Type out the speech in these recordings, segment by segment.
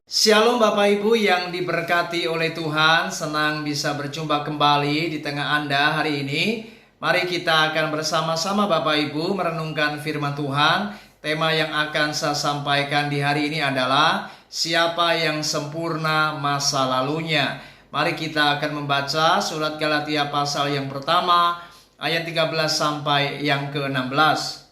Shalom Bapak Ibu yang diberkati oleh Tuhan, senang bisa berjumpa kembali di tengah Anda hari ini. Mari kita akan bersama-sama Bapak Ibu merenungkan firman Tuhan. Tema yang akan saya sampaikan di hari ini adalah siapa yang sempurna masa lalunya. Mari kita akan membaca surat Galatia pasal yang pertama ayat 13 sampai yang ke-16.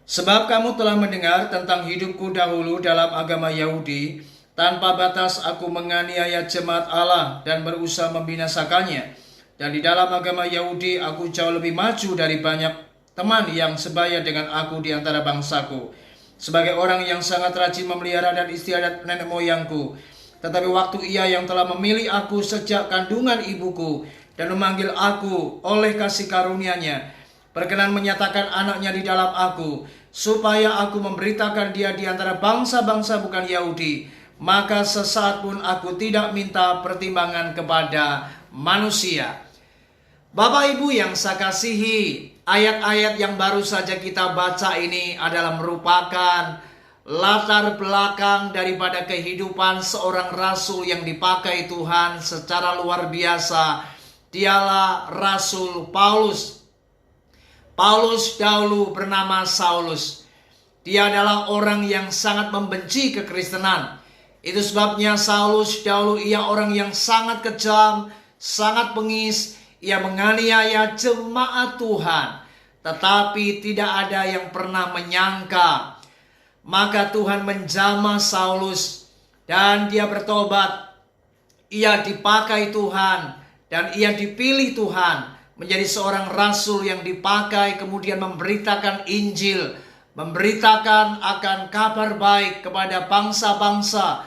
Sebab kamu telah mendengar tentang hidupku dahulu dalam agama Yahudi, tanpa batas aku menganiaya jemaat Allah dan berusaha membinasakannya. Dan di dalam agama Yahudi aku jauh lebih maju dari banyak teman yang sebaya dengan aku di antara bangsaku. Sebagai orang yang sangat rajin memelihara dan istiadat nenek moyangku. Tetapi waktu Ia yang telah memilih aku sejak kandungan ibuku dan memanggil aku oleh kasih karunia-Nya, berkenan menyatakan anaknya di dalam aku, supaya aku memberitakan dia di antara bangsa-bangsa bukan Yahudi, maka sesaat pun aku tidak minta pertimbangan kepada manusia. Bapak Ibu yang saya kasihi, ayat-ayat yang baru saja kita baca ini adalah merupakan latar belakang daripada kehidupan seorang rasul yang dipakai Tuhan secara luar biasa. Dialah Rasul Paulus. Paulus dahulu bernama Saulus. Dia adalah orang yang sangat membenci kekristenan. Itu sebabnya Saulus dahulu ia orang yang sangat kejam, sangat bengis. Ia menganiaya jemaat Tuhan. Tetapi tidak ada yang pernah menyangka. Maka Tuhan menjamah Saulus dan dia bertobat. Ia dipakai Tuhan dan ia dipilih Tuhan menjadi seorang rasul yang dipakai kemudian memberitakan Injil, memberitakan akan kabar baik kepada bangsa-bangsa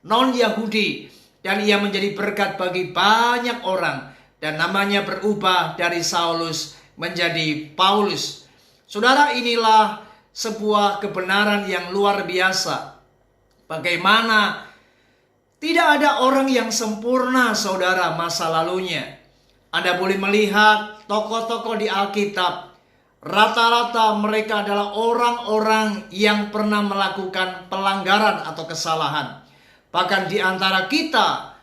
non-Yahudi, dan ia menjadi berkat bagi banyak orang, dan namanya berubah dari Saulus menjadi Paulus. Saudara, inilah sebuah kebenaran yang luar biasa. Bagaimana tidak ada orang yang sempurna, saudara, masa lalunya. Anda boleh melihat tokoh-tokoh di Alkitab, rata-rata mereka adalah orang-orang yang pernah melakukan pelanggaran atau kesalahan. Bahkan di antara kita,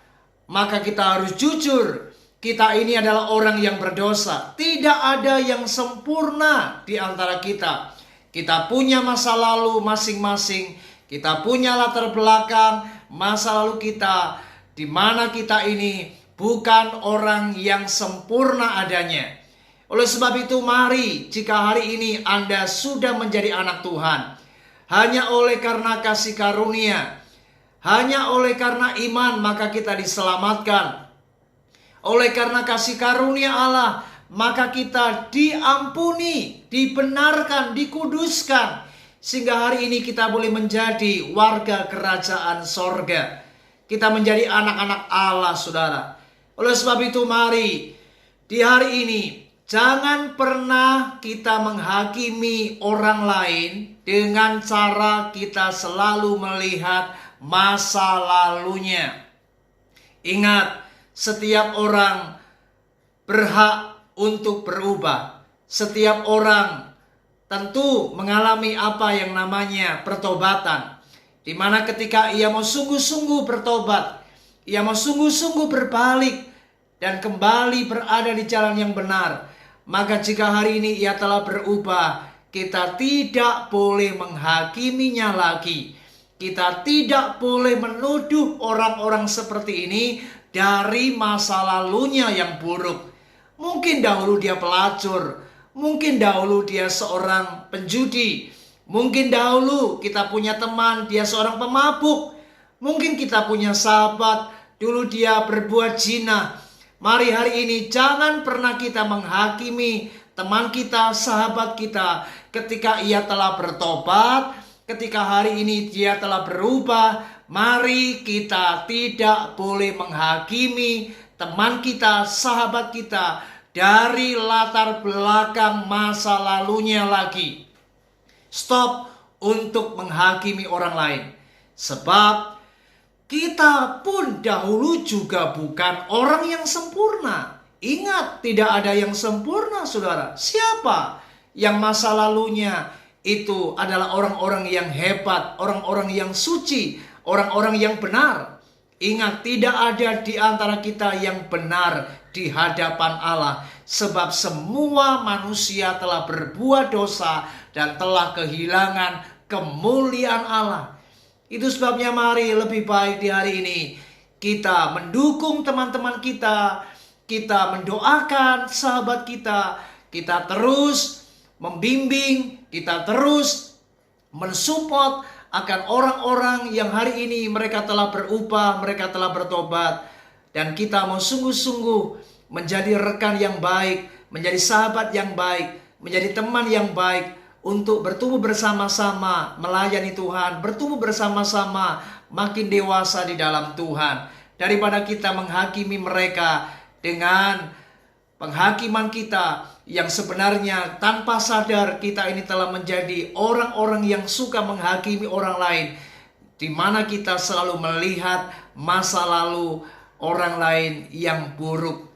maka kita harus jujur, kita ini adalah orang yang berdosa. Tidak ada yang sempurna di antara kita. Kita punya masa lalu masing-masing, kita punya latar belakang masa lalu kita, di mana kita ini bukan orang yang sempurna adanya. Oleh sebab itu mari, jika hari ini Anda sudah menjadi anak Tuhan, hanya oleh karena kasih karunia, hanya oleh karena iman, maka kita diselamatkan. Oleh karena kasih karunia Allah, maka kita diampuni, dibenarkan, dikuduskan, sehingga hari ini kita boleh menjadi warga kerajaan sorga. Kita menjadi anak-anak Allah, saudara. Oleh sebab itu mari di hari ini jangan pernah kita menghakimi orang lain dengan cara kita selalu melihat masa lalunya. Ingat, setiap orang berhak untuk berubah. Setiap orang tentu mengalami apa yang namanya pertobatan, di mana ketika ia mau sungguh-sungguh bertobat, ia mau sungguh-sungguh berbalik dan kembali berada di jalan yang benar, maka jika hari ini ia telah berubah, kita tidak boleh menghakiminya lagi. Kita tidak boleh menuduh orang-orang seperti ini dari masa lalunya yang buruk. Mungkin dahulu dia pelacur, mungkin dahulu dia seorang penjudi, mungkin dahulu kita punya teman, dia seorang pemabuk. Mungkin kita punya sahabat, dulu dia berbuat zina. Mari hari ini jangan pernah kita menghakimi teman kita, sahabat kita, ketika ia telah bertobat, ketika hari ini dia telah berubah. Mari kita tidak boleh menghakimi teman kita, sahabat kita dari latar belakang masa lalunya lagi. Stop untuk menghakimi orang lain. Sebab kita pun dahulu juga bukan orang yang sempurna. Ingat, tidak ada yang sempurna, saudara. Siapa yang masa lalunya itu adalah orang-orang yang hebat, orang-orang yang suci, orang-orang yang benar. Ingat, tidak ada di antara kita yang benar di hadapan Allah, sebab semua manusia telah berbuat dosa dan telah kehilangan kemuliaan Allah. Itu sebabnya mari lebih baik di hari ini kita mendukung teman-teman kita, kita mendoakan sahabat kita, kita terus membimbing, kita terus mensupport akan orang-orang yang hari ini mereka telah berubah, mereka telah bertobat. Dan kita mau sungguh-sungguh menjadi rekan yang baik, menjadi sahabat yang baik, menjadi teman yang baik, untuk bertumbuh bersama-sama melayani Tuhan, bertumbuh bersama-sama makin dewasa di dalam Tuhan. Daripada kita menghakimi mereka dengan penghakiman kita yang sebenarnya tanpa sadar kita ini telah menjadi orang-orang yang suka menghakimi orang lain, di mana kita selalu melihat masa lalu orang lain yang buruk.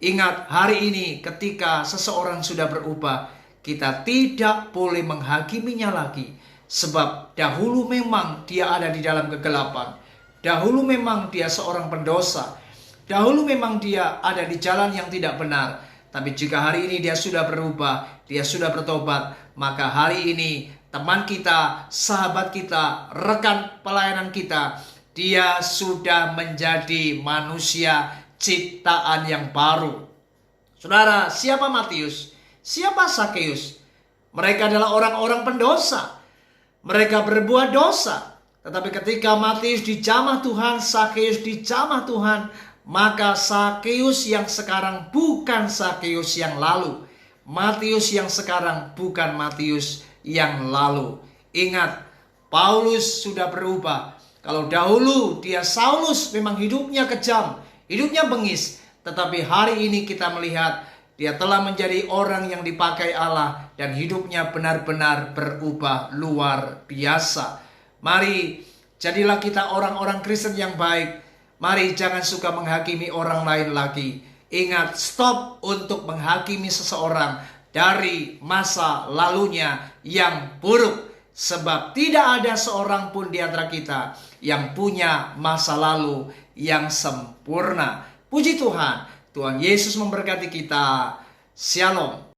Ingat, hari ini ketika seseorang sudah berubah, kita tidak boleh menghakiminya lagi, sebab dahulu memang dia ada di dalam kegelapan, dahulu memang dia seorang pendosa, dahulu memang dia ada di jalan yang tidak benar. Tapi jika hari ini dia sudah berubah, dia sudah bertobat, maka hari ini teman kita, sahabat kita, rekan pelayanan kita, dia sudah menjadi manusia ciptaan yang baru. Saudara, siapa Matius? Siapa Sakeus? Mereka adalah orang-orang pendosa. Mereka berbuat dosa. Tetapi ketika Matius dijamah Tuhan, Sakeus dijamah Tuhan, maka Sakeus yang sekarang bukan Sakeus yang lalu. Matius yang sekarang bukan Matius yang lalu. Ingat, Paulus sudah berubah. Kalau dahulu dia Saulus memang hidupnya kejam, hidupnya bengis. Tetapi hari ini kita melihat dia telah menjadi orang yang dipakai Allah dan hidupnya benar-benar berubah luar biasa. Mari jadilah kita orang-orang Kristen yang baik. Mari jangan suka menghakimi orang lain lagi. Ingat, stop untuk menghakimi seseorang dari masa lalunya yang buruk. Sebab tidak ada seorang pun di antara kita yang punya masa lalu yang sempurna. Puji Tuhan, Tuhan Yesus memberkati kita. Shalom.